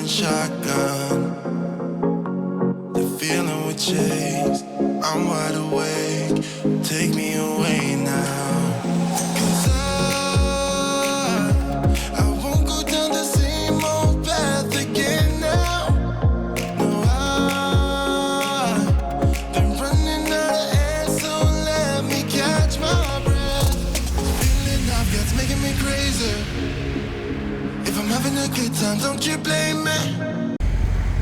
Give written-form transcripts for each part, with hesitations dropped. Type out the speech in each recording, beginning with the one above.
smoking shotgun. The feeling we chase, I'm wide awake. Take me away now. 'Cause I won't go down the same old path again now. No, I've been running out of air, so let me catch my breath. Feeling I've got's making me crazy. If I'm having a good time, don't you blame me.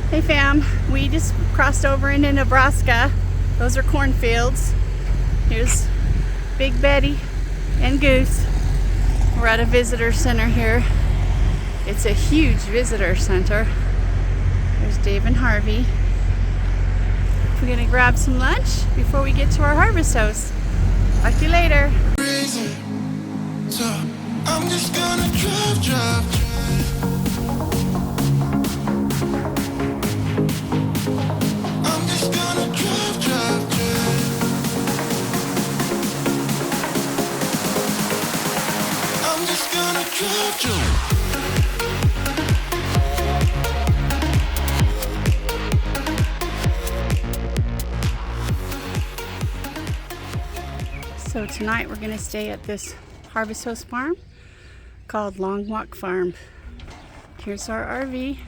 Hey fam, we just crossed over into Nebraska. Those are cornfields. Here's Big Betty and Goose. We're at a visitor center here. It's a huge visitor center. There's Dave and Harvey. We're gonna grab some lunch before we get to our harvest house. Talk to you later. Crazy. So I'm just gonna drive. I'm just gonna drive. I'm just gonna drive. So tonight we're gonna stay at this Harvest House farm called Long Walk Farm. Here's our RV.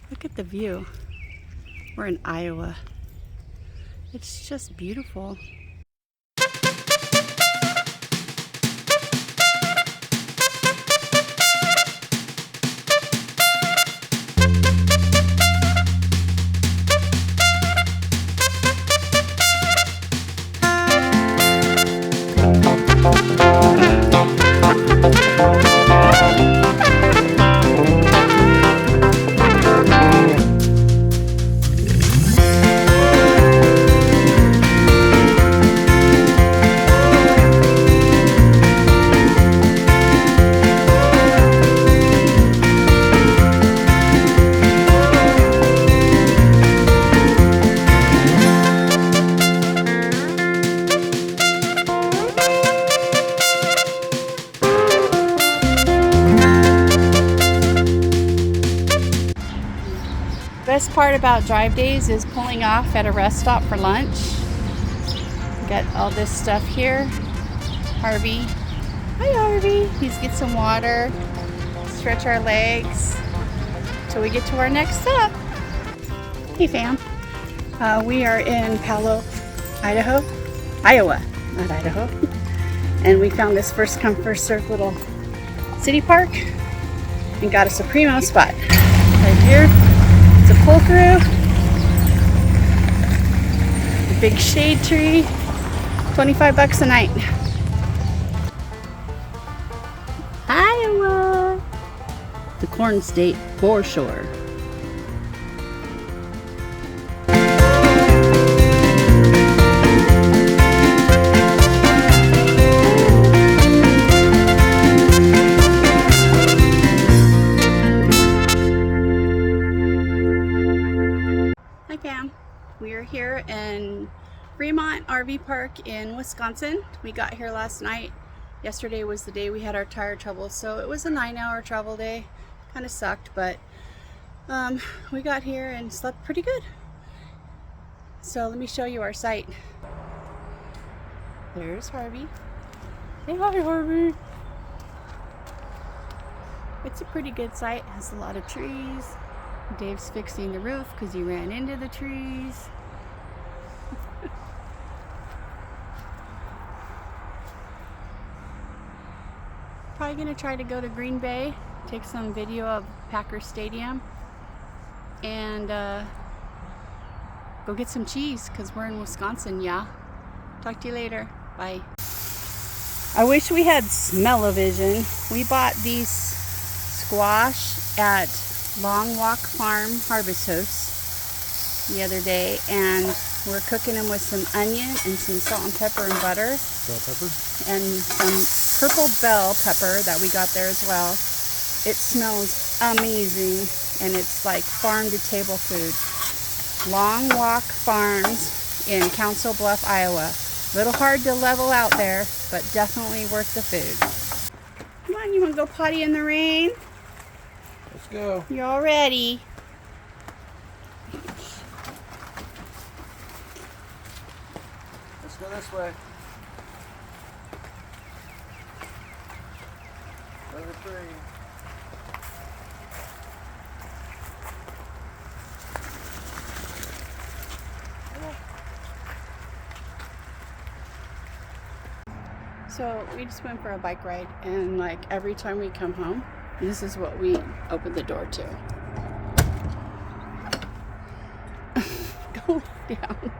Look at the view. We're in Iowa. It's just beautiful. Best part about drive days is pulling off at a rest stop for lunch. Got all this stuff here. Harvey. Hi Harvey. He's get some water. Stretch our legs till we get to our next stop. Hey fam. We are in Iowa, not Idaho. And we found this first come first served little city park and got us a primo spot right here. To pull through. A big shade tree. $25 a night. Iowa. The corn state for sure. We are here in Fremont RV Park in Wisconsin. We got here last night. Yesterday was the day we had our tire trouble, so it was a 9-hour travel day. Kind of sucked, but we got here and slept pretty good. So let me show you our site. There's Harvey. Say hi, Harvey. It's a pretty good site. It has a lot of trees. Dave's fixing the roof because he ran into the trees. Probably gonna try to go to Green Bay, take some video of Packer Stadium, and go get some cheese because we're in Wisconsin, yeah. Talk to you later. Bye. I wish we had smell-o-vision. We bought these squash at Long Walk Farm Harvest House the other day, and we're cooking them with some onion and some salt and pepper and butter. Bell pepper? And some purple bell pepper that we got there as well. It smells amazing, and it's like farm to table food. Long Walk Farms in Council Bluff, Iowa. A little hard to level out there, but definitely worth the food. Come on, you want to go potty in the rain? Let's go. You all ready? Let's go this way. Over 3. Come on. So we just went for a bike ride, and like every time we come home, this is what we open the door to. Go down.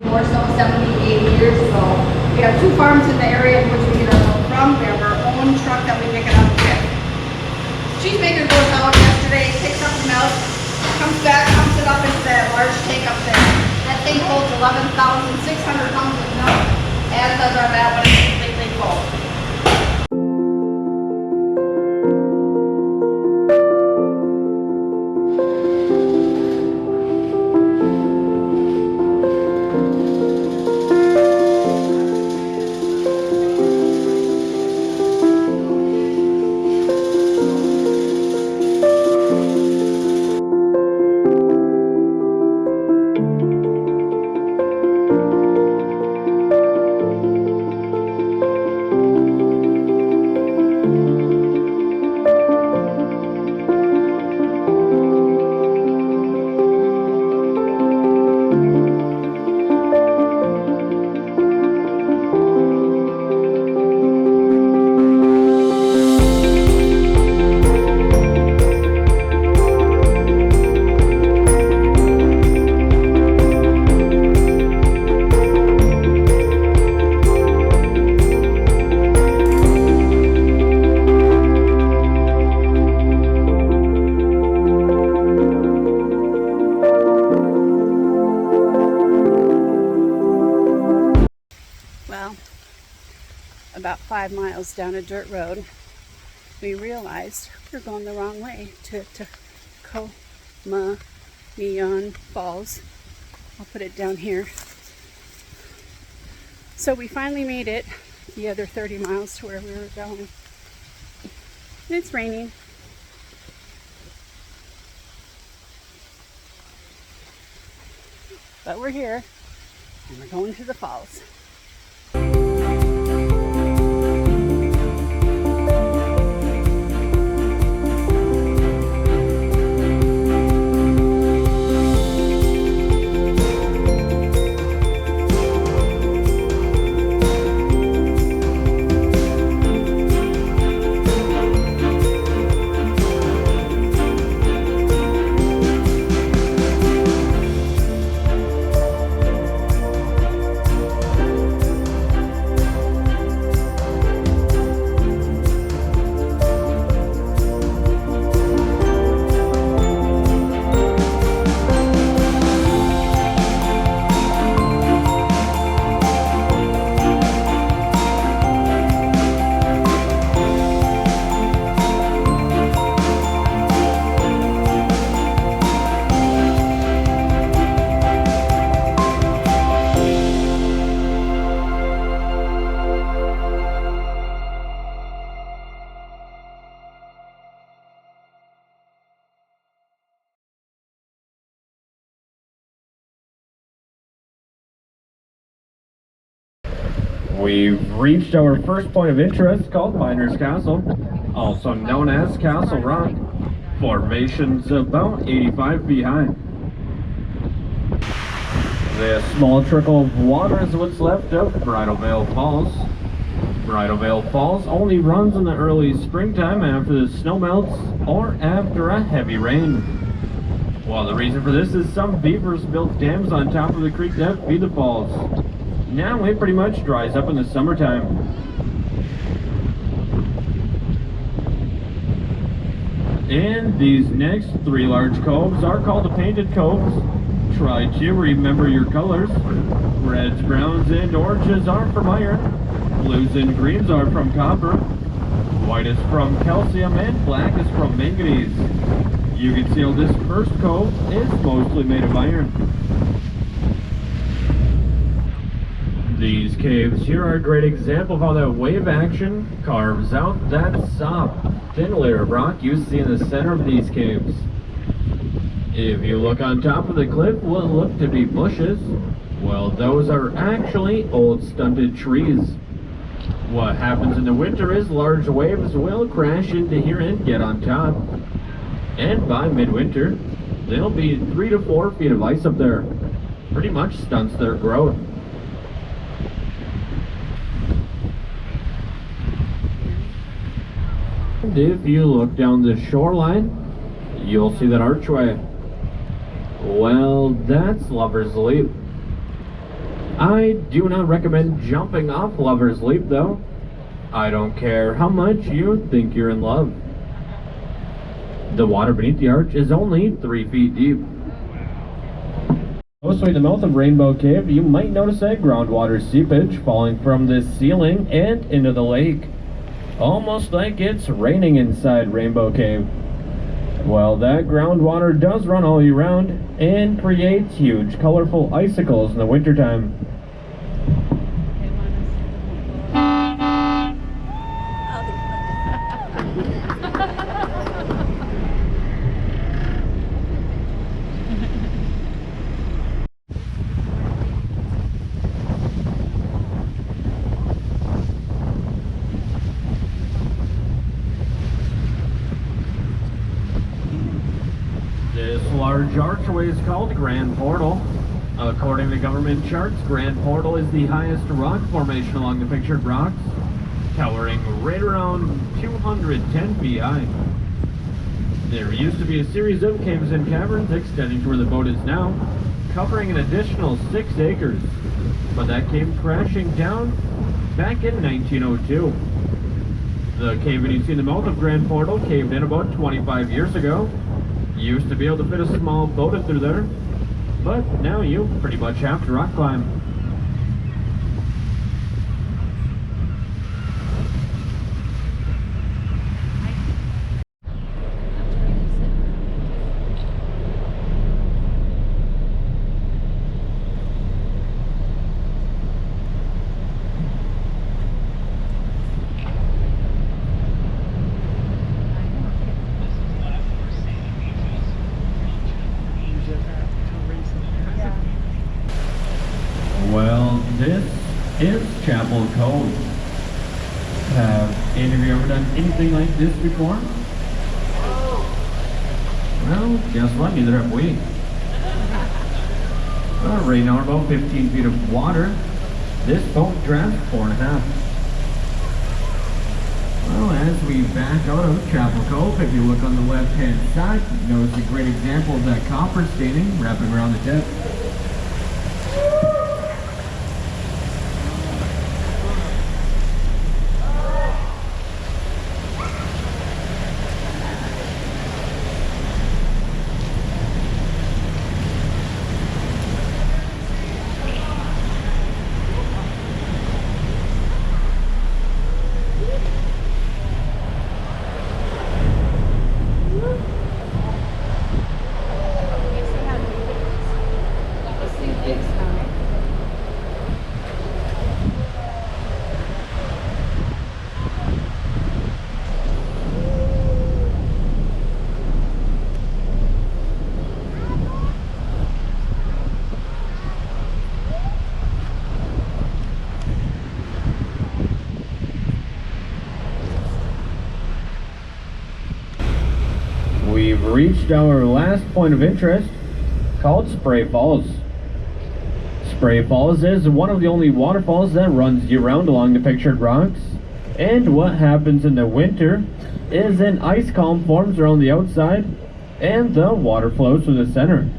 More so 70, 80 years ago. We have 2 farms in the area in which we get our milk from. We have our own truck that we pick it up with. Cheesemaker goes out yesterday, picks up the milk, comes back, pumps it up into that large tank up there. That tank holds 11,600 pounds of milk, as does our vat when it's completely full. About 5 miles down a dirt road, we realized we're going the wrong way to Neon Falls. I'll put it down here. So we finally made it the other 30 miles to where we were going. It's raining. But we're here and we're going to the falls. We've reached our first point of interest called Miner's Castle, also known as Castle Rock. Formation's about 85 feet high. This small trickle of water is what's left of Bridal Veil Falls. Bridal Veil Falls only runs in the early springtime after the snow melts or after a heavy rain. Well, the reason for this is some beavers built dams on top of the creek that feed the falls. Now it pretty much dries up in the summertime. And these next three large coves are called the Painted Coves. Try to remember your colors. Reds, browns, and oranges are from iron. Blues and greens are from copper. White is from calcium, and black is from manganese. You can see how this first cove is mostly made of iron. These caves here are a great example of how that wave action carves out that soft, thin layer of rock you see in the center of these caves. If you look on top of the cliff, what look to be bushes, well, those are actually old stunted trees. What happens in the winter is large waves will crash into here and get on top. And by midwinter, there'll be 3 to 4 feet of ice up there. Pretty much stunts their growth. And if you look down the shoreline, you'll see that archway. Well, that's Lover's Leap. I do not recommend jumping off Lover's Leap though. I don't care how much you think you're in love. The water beneath the arch is only 3 feet deep. Close to the mouth of Rainbow Cave, you might notice a groundwater seepage falling from the ceiling and into the lake. Almost like it's raining inside Rainbow Cave. Well, that groundwater does run all year round and creates huge colorful icicles in the wintertime. This large archway is called Grand Portal. According to government charts, Grand Portal is the highest rock formation along the pictured rocks, towering right around 210 feet high. There used to be a series of caves and caverns extending to where the boat is now, covering an additional 6 acres, but that came crashing down back in 1902. The cave you see in the mouth of Grand Portal caved in about 25 years ago. Used to be able to fit a small boat through there, but now you pretty much have to rock climb. Well, this is Chapel Cove. Have any of you ever done anything like this before? Well, guess what? Neither have we. Right now, about 15 feet of water. This boat drafts 4.5. Well, as we back out of Chapel Cove, if you look on the left-hand side, you notice a great example of that copper staining wrapping around the tip. we've reached our last point of interest, called Spray Falls. Spray Falls is one of the only waterfalls that runs year-round along the pictured rocks, and what happens in the winter is an ice column forms around the outside, and the water flows through the center.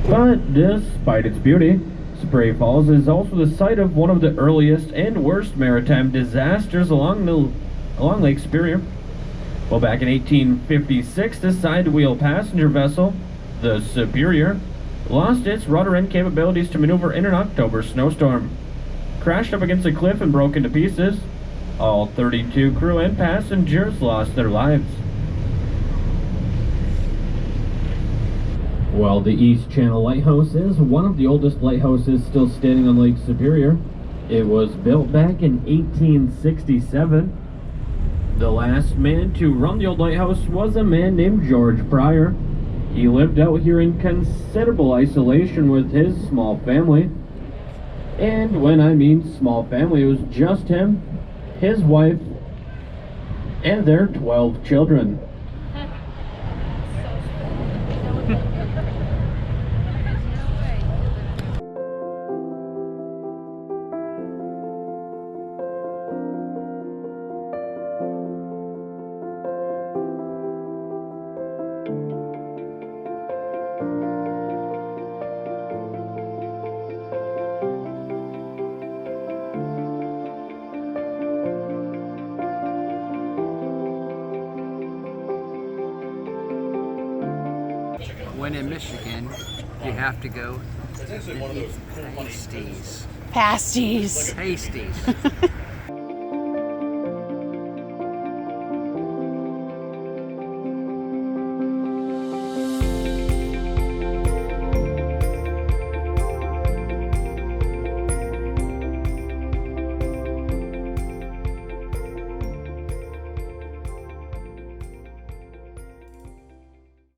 But despite its beauty, Spray Falls is also the site of one of the earliest and worst maritime disasters along Lake Superior. Well, back in 1856, the side-wheel passenger vessel, the Superior, lost its rudder and capabilities to maneuver in an October snowstorm, crashed up against a cliff and broke into pieces. All 32 crew and passengers lost their lives. While the East Channel Lighthouse is one of the oldest lighthouses still standing on Lake Superior, it was built back in 1867. The last man to run the old lighthouse was a man named George Pryor. He lived out here in considerable isolation with his small family. And when I mean small family, it was just him, his wife, and their 12 children. When in Michigan, you have to go and eat pasties. Pasties. Pasties.